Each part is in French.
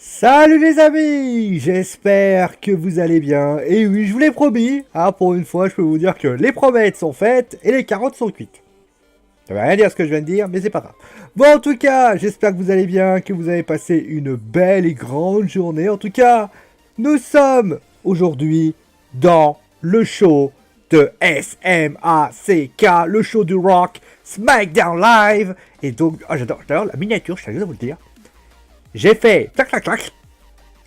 Salut les amis, j'espère que vous allez bien. Et oui, je vous l'ai promis, pour une fois, je peux vous dire que les promesses sont faites et les carottes sont cuites. Ça veut rien dire ce que je viens de dire, mais c'est pas grave. Bon, en tout cas, j'espère que vous allez bien, que vous avez passé une belle et grande journée. En tout cas, nous sommes aujourd'hui dans le show de SMACK, le show du rock, SmackDown Live. Et donc, j'adore la miniature, je tiens à vous le dire. J'ai fait clac clac clac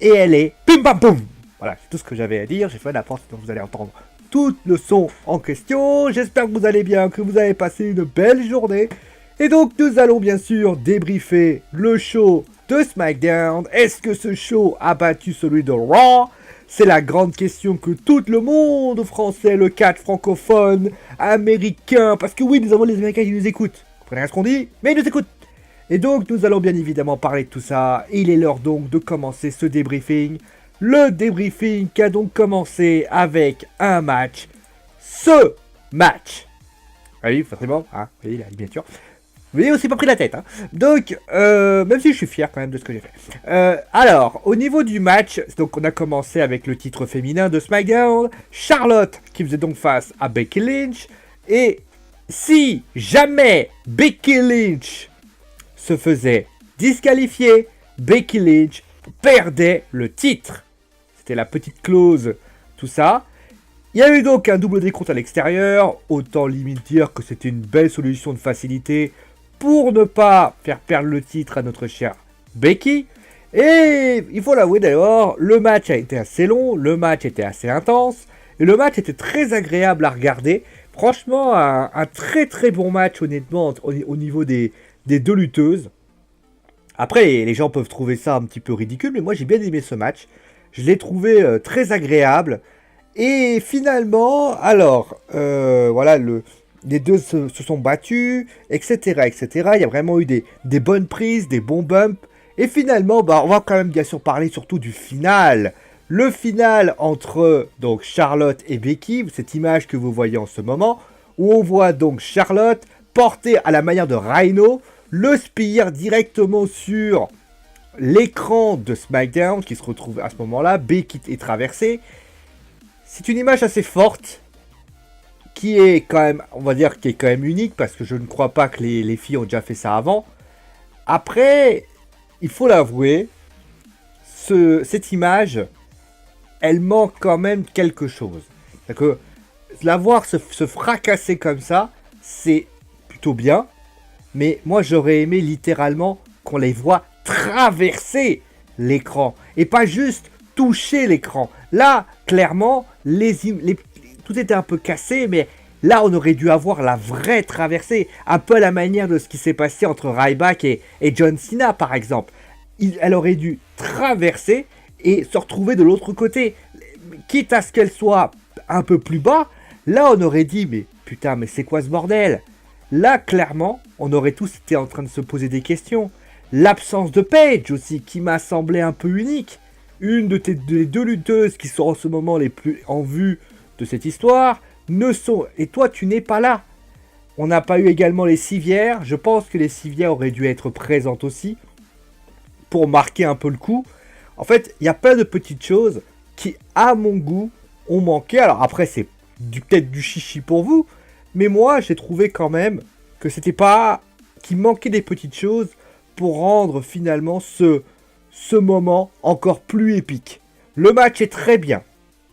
et elle est pim pam poum. Voilà, c'est tout ce que j'avais à dire. J'ai fait la porte, donc vous allez entendre tout le son en question. J'espère que vous allez bien, que vous avez passé une belle journée. Et donc nous allons bien sûr débriefer le show de SmackDown. Est-ce que ce show a battu celui de Raw? C'est la grande question que tout le monde français, le catch francophone, américain, parce que oui, nous avons les Américains qui nous écoutent. Vous comprenez rien ce qu'on dit, mais ils nous écoutent. Et donc nous allons bien évidemment parler de tout ça. Il est l'heure donc de commencer ce débriefing. Le débriefing qui a donc commencé avec un match. Ce match. Ah oui, forcément, vous voyez la miniature. Vous voyez aussi pas pris la tête. Donc, même si je suis fier quand même de ce que j'ai fait. Alors, au niveau du match, donc on a commencé avec le titre féminin de SmackDown. Charlotte qui faisait donc face à Becky Lynch. Et si jamais Becky Lynch se faisait disqualifier, Becky Lynch perdait le titre. C'était la petite clause, tout ça. Il y a eu donc un double décompte à l'extérieur. Autant limite dire que c'était une belle solution de facilité pour ne pas faire perdre le titre à notre chère Becky. Et il faut l'avouer d'ailleurs, le match a été assez long, le match était assez intense, et le match était très agréable à regarder. Franchement, un très très bon match honnêtement au niveau des deux lutteuses. Après, les gens peuvent trouver ça un petit peu ridicule, mais moi j'ai bien aimé ce match. Je l'ai trouvé très agréable. Et finalement, alors, voilà, les deux se sont battus, etc., etc. Il y a vraiment eu des bonnes prises, des bons bumps. Et finalement, on va quand même bien sûr parler surtout du final. Le final entre donc Charlotte et Becky, cette image que vous voyez en ce moment, où on voit donc Charlotte porter à la manière de Rhino le spear directement sur l'écran de SmackDown qui se retrouve à ce moment-là. Becky est traversée. C'est une image assez forte qui est quand même, on va dire, qui est quand même unique parce que je ne crois pas que les filles ont déjà fait ça avant. Après, il faut l'avouer, cette image, elle manque quand même quelque chose. C'est que la voir se fracasser comme ça, c'est plutôt bien. Mais moi, j'aurais aimé littéralement qu'on les voit traverser l'écran. Et pas juste toucher l'écran. Là, clairement, tout était un peu cassé, mais là, on aurait dû avoir la vraie traversée. Un peu à la manière de ce qui s'est passé entre Ryback et John Cena, par exemple. Elle aurait dû traverser et se retrouver de l'autre côté. Quitte à ce qu'elle soit un peu plus bas, là, on aurait dit, mais putain, mais c'est quoi ce bordel ? Là, clairement, on aurait tous été en train de se poser des questions. L'absence de Paige aussi, qui m'a semblé un peu unique. Une des deux lutteuses qui sont en ce moment les plus en vue de cette histoire, ne sont... Et toi, tu n'es pas là. On n'a pas eu également les civières. Je pense que les civières auraient dû être présentes aussi, pour marquer un peu le coup. En fait, il y a plein de petites choses qui, à mon goût, ont manqué. Alors après, c'est peut-être du chichi pour vous, mais moi, j'ai trouvé quand même que c'était pas... qu'il manquait des petites choses pour rendre finalement ce moment encore plus épique. Le match est très bien,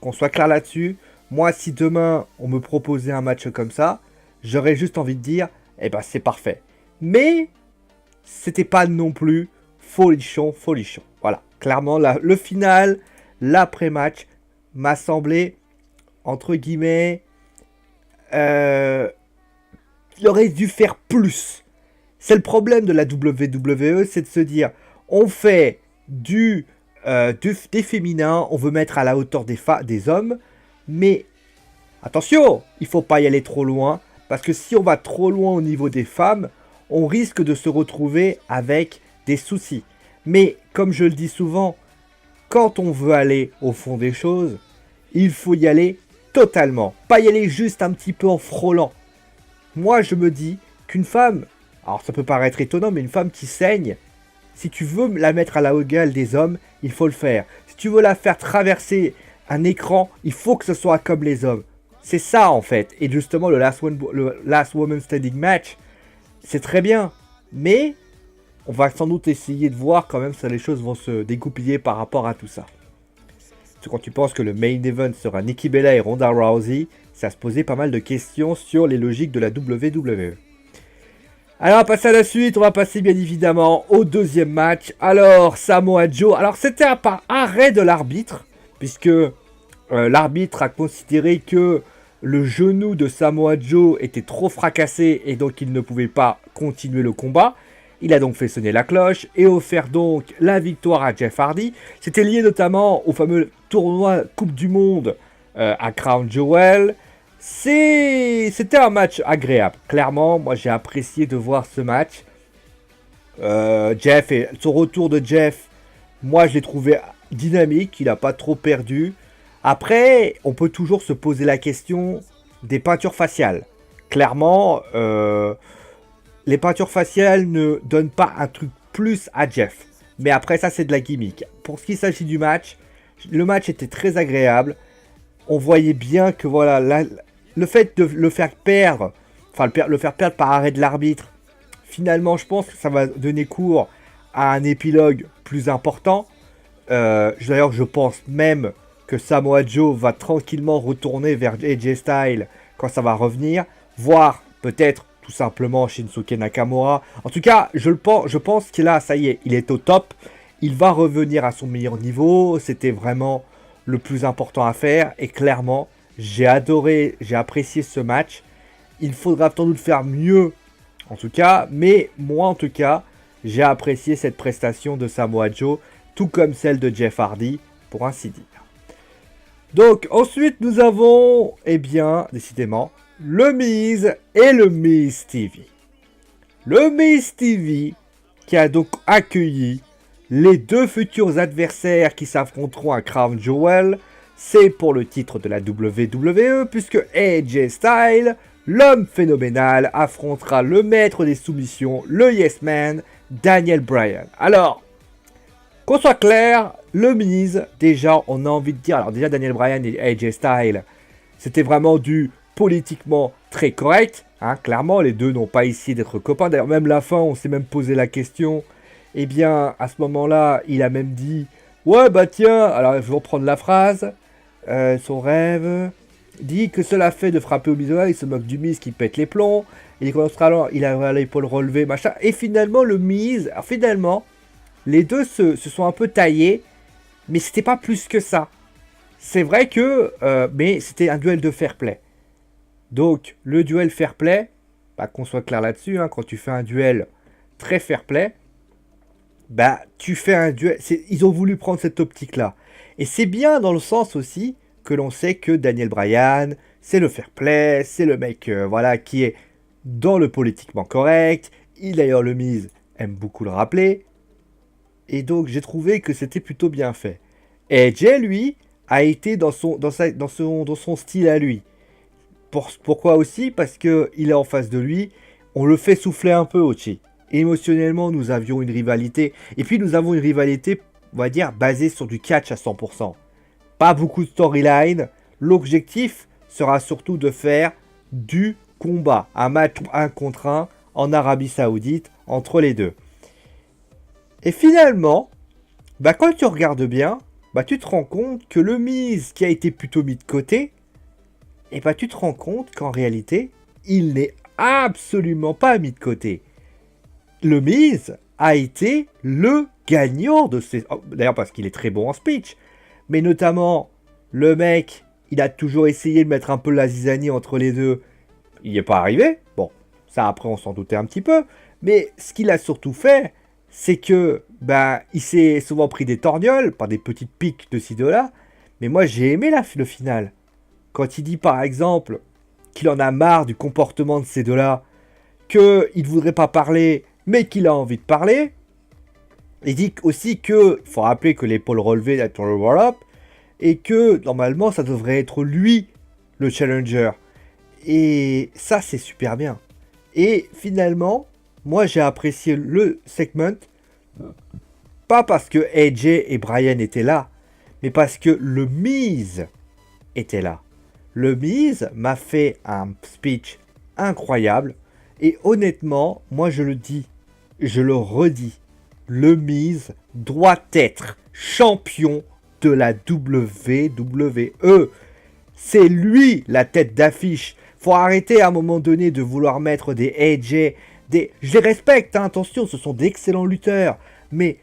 qu'on soit clair là-dessus. Moi, si demain, on me proposait un match comme ça, j'aurais juste envie de dire, eh ben, c'est parfait. Mais, c'était pas non plus folichon. Voilà, clairement, le final, l'après-match, m'a semblé, entre guillemets... il aurait dû faire plus. C'est le problème de la WWE, c'est de se dire, on fait des féminins, on veut mettre à la hauteur des hommes, mais attention, il faut pas y aller trop loin, parce que si on va trop loin au niveau des femmes, on risque de se retrouver avec des soucis. Mais comme je le dis souvent, quand on veut aller au fond des choses, il faut y aller totalement, pas y aller juste un petit peu en frôlant. Moi, je me dis qu'une femme, alors ça peut paraître étonnant, mais une femme qui saigne, Si tu veux la mettre à la hauteur des hommes, il faut le faire. Si tu veux la faire traverser un écran, il faut que ce soit comme les hommes. C'est ça en fait. Et justement, le Last Woman Standing match, c'est très bien. Mais on va sans doute essayer de voir quand même si les choses vont se dégoupiller par rapport à tout ça. Parce que quand tu penses que le main event sera Nikki Bella et Ronda Rousey, ça se posait pas mal de questions sur les logiques de la WWE. Alors on va passer à la suite, on va passer bien évidemment au deuxième match. Alors Samoa Joe, alors c'était un arrêt de l'arbitre, puisque l'arbitre a considéré que le genou de Samoa Joe était trop fracassé et donc il ne pouvait pas continuer le combat. Il a donc fait sonner la cloche et offert donc la victoire à Jeff Hardy. C'était lié notamment au fameux tournoi Coupe du Monde à Crown Jewel. C'était un match agréable. Clairement, moi j'ai apprécié de voir ce match. Jeff et son retour de Jeff, moi je l'ai trouvé dynamique. Il n'a pas trop perdu. Après, on peut toujours se poser la question des peintures faciales. Clairement, les peintures faciales ne donnent pas un truc plus à Jeff. Mais après, ça, c'est de la gimmick. Pour ce qui s'agit du match, le match était très agréable. On voyait bien que voilà, le fait de le faire perdre, le faire perdre par arrêt de l'arbitre, finalement, je pense que ça va donner cours à un épilogue plus important. D'ailleurs, je pense même que Samoa Joe va tranquillement retourner vers AJ Styles quand ça va revenir, voire peut-être tout simplement Shinsuke Nakamura. En tout cas, je pense que là, ça y est, il est au top. Il va revenir à son meilleur niveau. C'était vraiment le plus important à faire. Et clairement, j'ai adoré, j'ai apprécié ce match. Il faudra sans doute faire mieux, en tout cas. Mais moi, en tout cas, j'ai apprécié cette prestation de Samoa Joe, tout comme celle de Jeff Hardy, pour ainsi dire. Donc, ensuite, nous avons, eh bien, décidément, le Miz et le Miz TV. Le Miz TV qui a donc accueilli les deux futurs adversaires qui s'affronteront à Crown Jewel. C'est pour le titre de la WWE, puisque AJ Styles, l'homme phénoménal, affrontera le maître des soumissions, le Yes Man, Daniel Bryan. Alors, qu'on soit clair, le Miz, déjà, on a envie de dire... Alors déjà, Daniel Bryan et AJ Styles, c'était vraiment du politiquement très correct. Hein, clairement, les deux n'ont pas essayé d'être copains. D'ailleurs, même la fin, on s'est même posé la question. Eh bien, à ce moment-là, il a même dit... Ouais, bah tiens, alors je vais reprendre la phrase. Son rêve dit que cela fait de frapper au Miz. Il se moque du Miz qui pète les plombs. Il a l'épaule relevée, machin. Et finalement, le Miz... Alors, finalement... Les deux se sont un peu taillés, mais c'était pas plus que ça. C'est vrai que, mais c'était un duel de fair play. Donc, le duel fair play, bah, qu'on soit clair là-dessus, hein, quand tu fais un duel très fair play, bah, tu fais un duel. Ils ont voulu prendre cette optique-là. Et c'est bien dans le sens aussi que l'on sait que Daniel Bryan, c'est le fair play, c'est le mec, voilà, qui est dans le politiquement correct. D'ailleurs, le Miz aime beaucoup le rappeler. Et donc, j'ai trouvé que c'était plutôt bien fait. Et Jay, lui, a été dans son style à lui. Pourquoi aussi? Parce qu'il est en face de lui. On le fait souffler un peu, Ochi. Émotionnellement, nous avions une rivalité. Et puis, nous avons une rivalité, on va dire, basée sur du catch à 100%. Pas beaucoup de storyline. L'objectif sera surtout de faire du combat. Un match 1 contre 1 en Arabie Saoudite entre les deux. Et finalement, bah quand tu regardes bien, bah tu te rends compte que le Miz qui a été plutôt mis de côté, et bah tu te rends compte qu'en réalité, il n'est absolument pas mis de côté. Le Miz a été le gagnant de ces... Oh, d'ailleurs parce qu'il est très bon en speech, mais notamment, le mec, il a toujours essayé de mettre un peu la zizanie entre les deux. Il n'y est pas arrivé. Bon, ça après on s'en doutait un petit peu, mais ce qu'il a surtout fait... c'est que bah, il s'est souvent pris des torgnoles par des petites piques de ci de là, mais moi j'ai aimé le final. Quand il dit par exemple qu'il en a marre du comportement de ces deux-là, qu'il ne voudrait pas parler, mais qu'il a envie de parler, il dit aussi qu'il faut rappeler que l'épaule relevée est le roll-up, et que normalement ça devrait être lui le challenger. Et ça c'est super bien. Et finalement, moi j'ai apprécié le segment Pas parce que AJ et Brian étaient là, mais parce que le Miz était là. Le Miz m'a fait un speech incroyable. Et honnêtement, moi je le dis, je le redis, le Miz doit être champion de la WWE. C'est lui la tête d'affiche. Faut arrêter à un moment donné de vouloir mettre des AJ, je les respecte, hein, attention, ce sont d'excellents lutteurs. Mais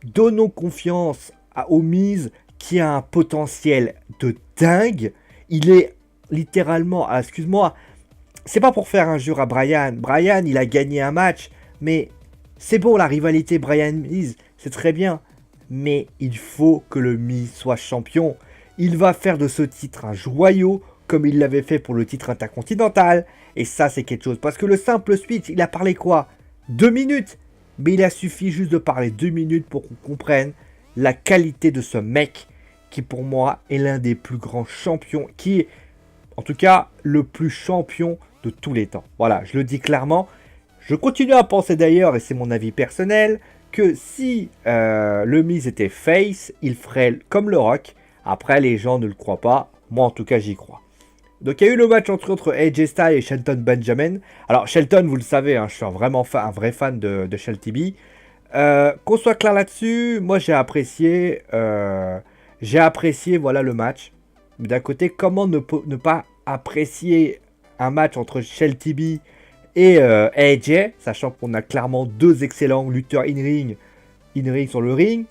donnons confiance au Miz qui a un potentiel de dingue. Il est littéralement, excuse-moi, c'est pas pour faire injure à Brian. Brian, il a gagné un match, mais c'est bon, la rivalité Brian-Miz, c'est très bien. Mais il faut que le Miz soit champion. Il va faire de ce titre un joyau, comme il l'avait fait pour le titre intercontinental. Et ça, c'est quelque chose. Parce que le simple switch, il a parlé quoi 2 minutes. Mais il a suffi juste de parler 2 minutes pour qu'on comprenne la qualité de ce mec, qui pour moi est l'un des plus grands champions, qui est en tout cas le plus champion de tous les temps. Voilà, je le dis clairement. Je continue à penser d'ailleurs, et c'est mon avis personnel, que si le Miz était face, il ferait comme le Rock. Après, les gens ne le croient pas. Moi, en tout cas, j'y crois. Donc, il y a eu le match entre AJ Styles et Shelton Benjamin. Alors, Shelton, vous le savez, hein, je suis vraiment un vrai fan de Shelty B. Qu'on soit clair là-dessus, moi, j'ai apprécié, voilà, le match. Mais d'un côté, comment ne pas apprécier un match entre Shelty B et AJ, sachant qu'on a clairement 2 excellents lutteurs in-ring sur le ring.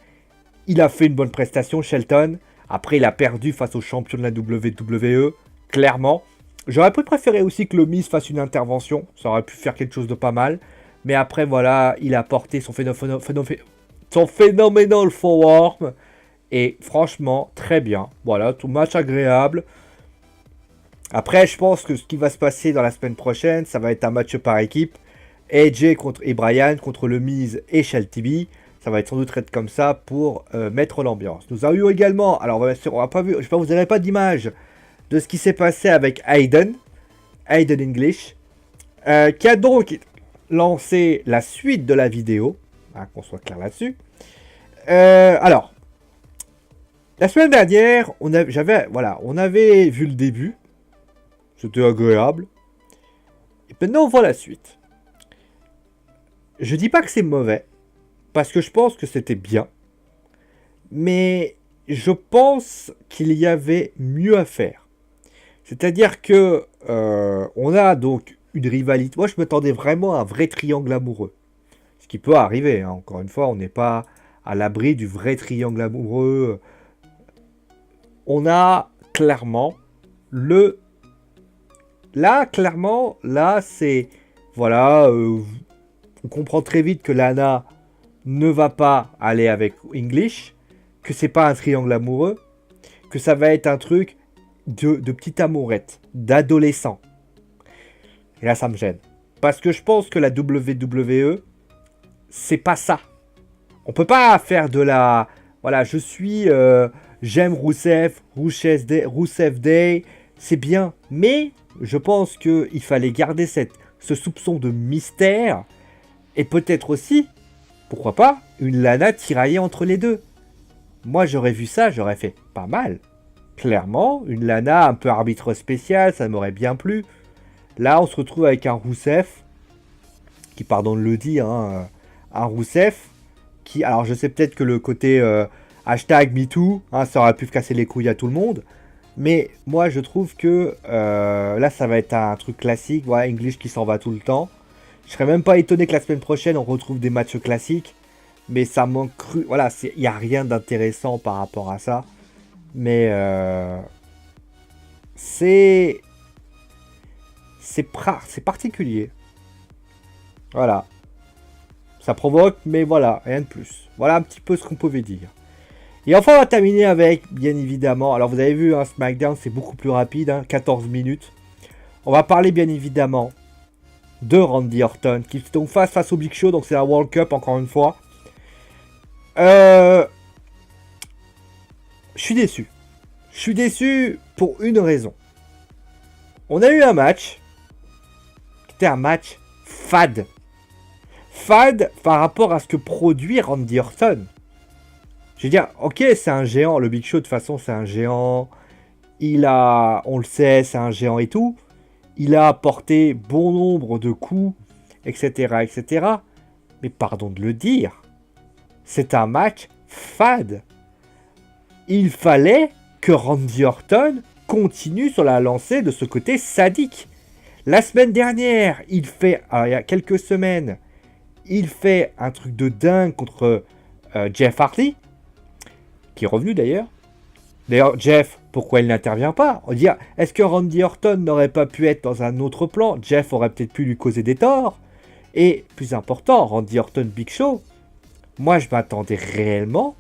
Il a fait une bonne prestation, Shelton. Après, il a perdu face au champion de la WWE, clairement. J'aurais préféré aussi que le Miz fasse une intervention. Ça aurait pu faire quelque chose de pas mal. Mais après, voilà, il a porté son phénoménal forearm. Et franchement, très bien. Voilà, tout match agréable. Après, je pense que ce qui va se passer dans la semaine prochaine, ça va être un match par équipe. AJ et Brian contre le Miz et Shelty B. Ça va être sans doute être comme ça pour mettre l'ambiance. Nous avons eu également, alors bien sûr, on n'a pas vu, je sais pas, vous n'avez pas d'image de ce qui s'est passé avec Hayden English, qui a donc lancé la suite de la vidéo, hein, qu'on soit clair là-dessus. Alors, la semaine dernière, on avait vu le début, c'était agréable, et maintenant on voit la suite. Je dis pas que c'est mauvais, parce que je pense que c'était bien. Mais je pense qu'il y avait mieux à faire. C'est-à-dire que on a donc une rivalité. Moi, je m'attendais vraiment à un vrai triangle amoureux. Ce qui peut arriver. Hein. Encore une fois, on n'est pas à l'abri du vrai triangle amoureux. On a clairement le... Là, c'est... Voilà, on comprend très vite que Lana ne va pas aller avec English, que c'est pas un triangle amoureux, que ça va être un truc de petite amourette, d'adolescent. Et là, ça me gêne. Parce que je pense que la WWE, c'est pas ça. On peut pas faire de la... Voilà, j'aime Rousseff Day, c'est bien. Mais je pense qu'il fallait garder ce soupçon de mystère. Et peut-être aussi, pourquoi pas, une Lana tiraillée entre les deux. Moi, j'aurais vu ça, j'aurais fait pas mal. Clairement, une Lana un peu arbitre spécial, ça m'aurait bien plu. Là, on se retrouve avec un Rousseff, qui, pardon de le dire, hein, un Rousseff, qui, alors je sais peut-être que le côté hashtag MeToo, hein, ça aurait pu casser les couilles à tout le monde, mais moi, je trouve que là, ça va être un truc classique, voilà, English qui s'en va tout le temps. Je serais même pas étonné que la semaine prochaine, on retrouve des matchs classiques. Mais ça manque cru. Voilà, il n'y a rien d'intéressant par rapport à ça. Mais c'est particulier. Voilà. Ça provoque, mais voilà, rien de plus. Voilà un petit peu ce qu'on pouvait dire. Et enfin, on va terminer avec, bien évidemment, alors vous avez vu, hein, SmackDown, c'est beaucoup plus rapide, hein, 14 minutes. On va parler, bien évidemment, de Randy Orton, qui est donc face au Big Show, donc c'est la World Cup, encore une fois. Je suis déçu. Je suis déçu pour une raison. On a eu un match qui était un match fade. fade par rapport à ce que produit Randy Orton. Je veux dire, ok, c'est un géant, le Big Show de toute façon c'est un géant, on le sait, c'est un géant et tout, il a apporté bon nombre de coups, etc., etc., mais pardon de le dire, c'est un match fade. Il fallait que Randy Orton continue sur la lancée de ce côté sadique. La semaine dernière, il y a quelques semaines, il fait un truc de dingue contre Jeff Hardy, qui est revenu d'ailleurs. D'ailleurs, Jeff, pourquoi il n'intervient pas? On dit, est-ce que Randy Orton n'aurait pas pu être dans un autre plan? Jeff aurait peut-être pu lui causer des torts. Et plus important, Randy Orton Big Show, moi je m'attendais réellement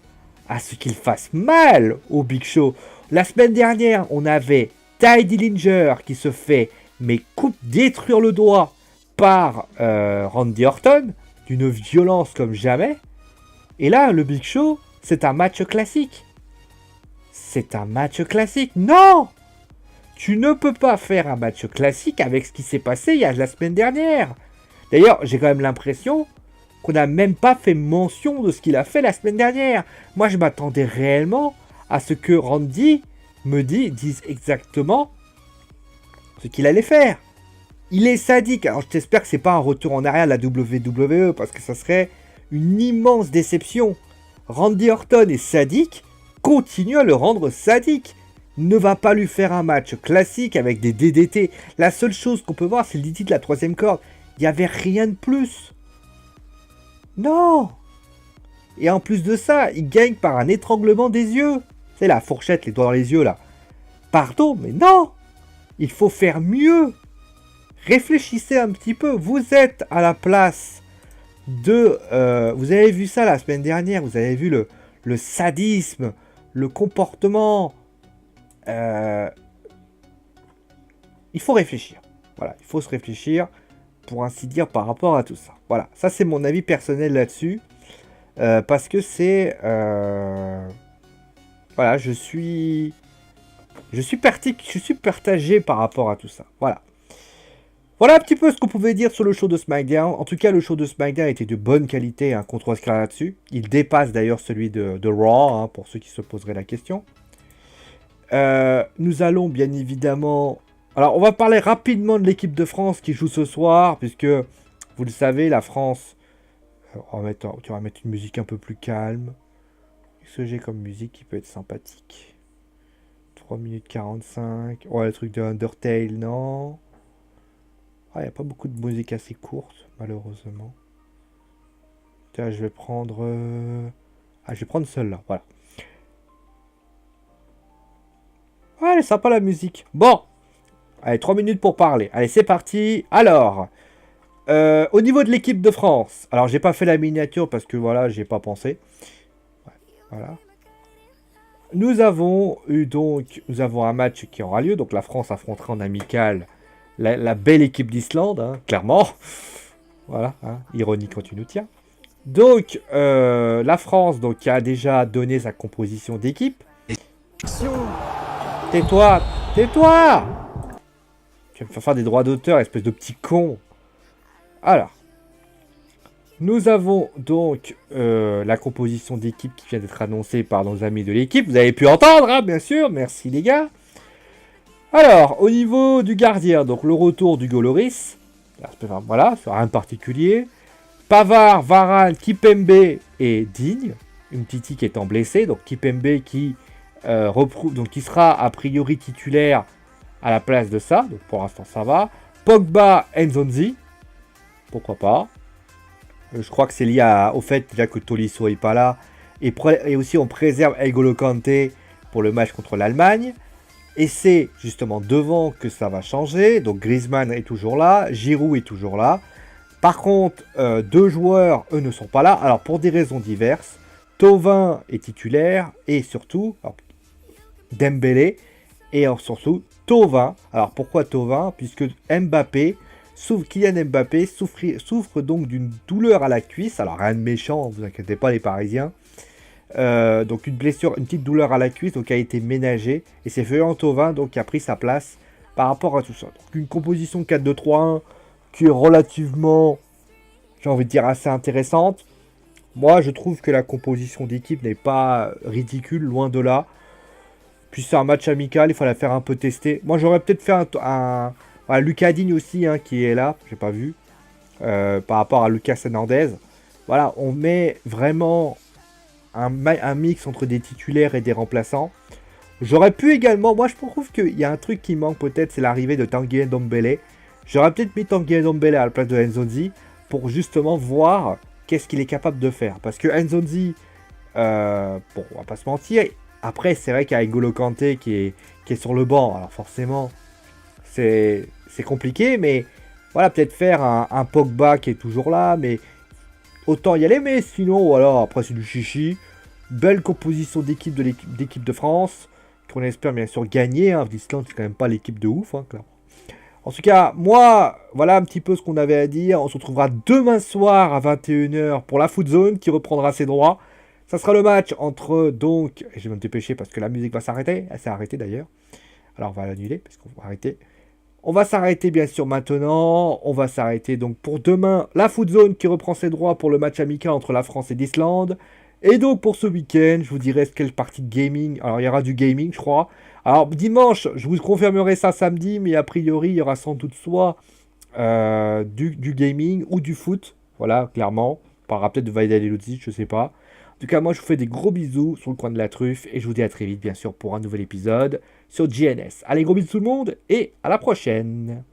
à ce qu'il fasse mal au Big Show. La semaine dernière, on avait Tye Dillinger qui se fait détruire le doigt par Randy Orton d'une violence comme jamais. Et là, le Big Show, c'est un match classique. C'est un match classique. Non! Tu ne peux pas faire un match classique avec ce qui s'est passé il y a la semaine dernière. D'ailleurs, j'ai quand même l'impression qu'on n'a même pas fait mention de ce qu'il a fait la semaine dernière. Moi, je m'attendais réellement à ce que Randy dise exactement ce qu'il allait faire. Il est sadique. Alors, je t'espère que c'est pas un retour en arrière à la WWE, parce que ça serait une immense déception. Randy Orton est sadique, continue à le rendre sadique. Ne va pas lui faire un match classique avec des DDT. La seule chose qu'on peut voir, c'est le DDT de la troisième corde. Il n'y avait rien de plus. Non. Et en plus de ça, il gagne par un étranglement des yeux. C'est la fourchette, les doigts dans les yeux là. Pardon, mais non. Il faut faire mieux. Réfléchissez un petit peu. Vous êtes à la place de... vous avez vu ça la semaine dernière. Vous avez vu le sadisme, le comportement. Il faut réfléchir. Voilà, il faut se réfléchir, pour ainsi dire, par rapport à tout ça. Voilà, ça c'est mon avis personnel là-dessus. Parce que c'est... voilà, je suis partagé par rapport à tout ça. Voilà. Voilà un petit peu ce qu'on pouvait dire sur le show de SmackDown. En tout cas, le show de SmackDown était de bonne qualité, hein, contre Oscar là-dessus. Il dépasse d'ailleurs celui de Raw, hein, pour ceux qui se poseraient la question. Nous allons bien évidemment... Alors, on va parler rapidement de l'équipe de France qui joue ce soir, puisque, vous le savez, la France... on va mettre une musique un peu plus calme. Qu'est-ce que j'ai comme musique qui peut être sympathique? 3 minutes 45. Ouais, le truc de Undertale, non. Ah, il n'y a pas beaucoup de musique assez courte, malheureusement. Tiens, je vais prendre... Ah, je vais prendre celle-là, voilà. Ah, elle est sympa la musique. Bon. Allez, 3 minutes pour parler. Allez, c'est parti. Alors, au niveau de l'équipe de France. Alors, j'ai pas fait la miniature parce que, voilà, j'ai pas pensé. Ouais, voilà. Nous avons un match qui aura lieu. Donc, la France affrontera en amical la belle équipe d'Islande, hein, clairement. Voilà, hein, ironie quand tu nous tiens. Donc, la France qui a déjà donné sa composition d'équipe. Tais-toi! Tais-toi! Tu vas me faire faire des droits d'auteur, espèce de petit con. Alors, nous avons donc la composition d'équipe qui vient d'être annoncée par nos amis de l'équipe. Vous avez pu entendre, hein, bien sûr. Merci les gars. Alors, au niveau du gardien, donc le retour du Goloris. Voilà, rien de particulier. Pavard, Varane, Kipembe et Digne. Une Titi qui étant blessée. Donc Kipembe qui qui sera a priori titulaire à la place de ça. Donc pour l'instant ça va. Pogba, Nzonzi. Pourquoi pas. Je crois que c'est lié au fait déjà que Tolisso n'est pas là. Et aussi on préserve N'Golo Kanté pour le match contre l'Allemagne. Et c'est justement devant que ça va changer. Donc Griezmann est toujours là. Giroud est toujours là. Par contre, deux joueurs, eux, ne sont pas là. Alors pour des raisons diverses. Thauvin est titulaire. Et surtout, Dembélé. Et surtout, Thauvin. Alors pourquoi Thauvin? Puisque Kylian Mbappé souffre donc d'une douleur à la cuisse. Alors rien de méchant, ne vous inquiétez pas les Parisiens. Donc une petite douleur à la cuisse donc a été ménagée. Et c'est Ferland Thauvin donc qui a pris sa place par rapport à tout ça. Donc une composition 4-2-3-1 qui est relativement j'ai envie de dire, assez intéressante. Moi, je trouve que la composition d'équipe n'est pas ridicule, loin de là. Puis c'est un match amical, il faut la faire un peu tester. Moi, j'aurais peut-être fait voilà, Lucas Digne aussi, hein, qui est là, j'ai pas vu, par rapport à Lucas Hernandez. Voilà, on met vraiment un mix entre des titulaires et des remplaçants. J'aurais pu également, moi je trouve qu'il y a un truc qui manque peut-être, c'est l'arrivée de Tanguy Ndombele. J'aurais peut-être mis Tanguy Ndombele à la place de Nzonzi pour justement voir qu'est-ce qu'il est capable de faire. Parce que Nzonzi, bon, on va pas se mentir, après c'est vrai qu'il y a N'Golo Kanté qui est sur le banc, alors forcément c'est compliqué, mais voilà, peut-être faire un Pogba qui est toujours là, mais autant y aller, mais sinon, voilà, après c'est du chichi. Belle composition d'équipe de France, qu'on espère bien sûr gagner. Hein. L'Islande, c'est quand même pas l'équipe de ouf, hein, clairement. En tout cas, moi, voilà un petit peu ce qu'on avait à dire. On se retrouvera demain soir à 21h pour la Foot Zone qui reprendra ses droits. Ça sera le match entre, donc, je vais me dépêcher parce que la musique va s'arrêter. Elle s'est arrêtée d'ailleurs. Alors on va l'annuler parce qu'on va arrêter. On va s'arrêter bien sûr maintenant. On va s'arrêter donc pour demain la Foot Zone qui reprend ses droits pour le match amical entre la France et l'Islande. Et donc pour ce week-end, je vous dirai quelle partie de gaming. Alors il y aura du gaming, je crois. Alors dimanche, je vous confirmerai ça samedi, mais a priori il y aura sans doute soit du gaming ou du foot. Voilà, clairement. On parlera peut-être de Vaidal et Ludzic, je sais pas. En tout cas, moi je vous fais des gros bisous sur le coin de la truffe et je vous dis à très vite bien sûr pour un nouvel épisode sur GNS. Allez, gros bisous tout le monde et à la prochaine.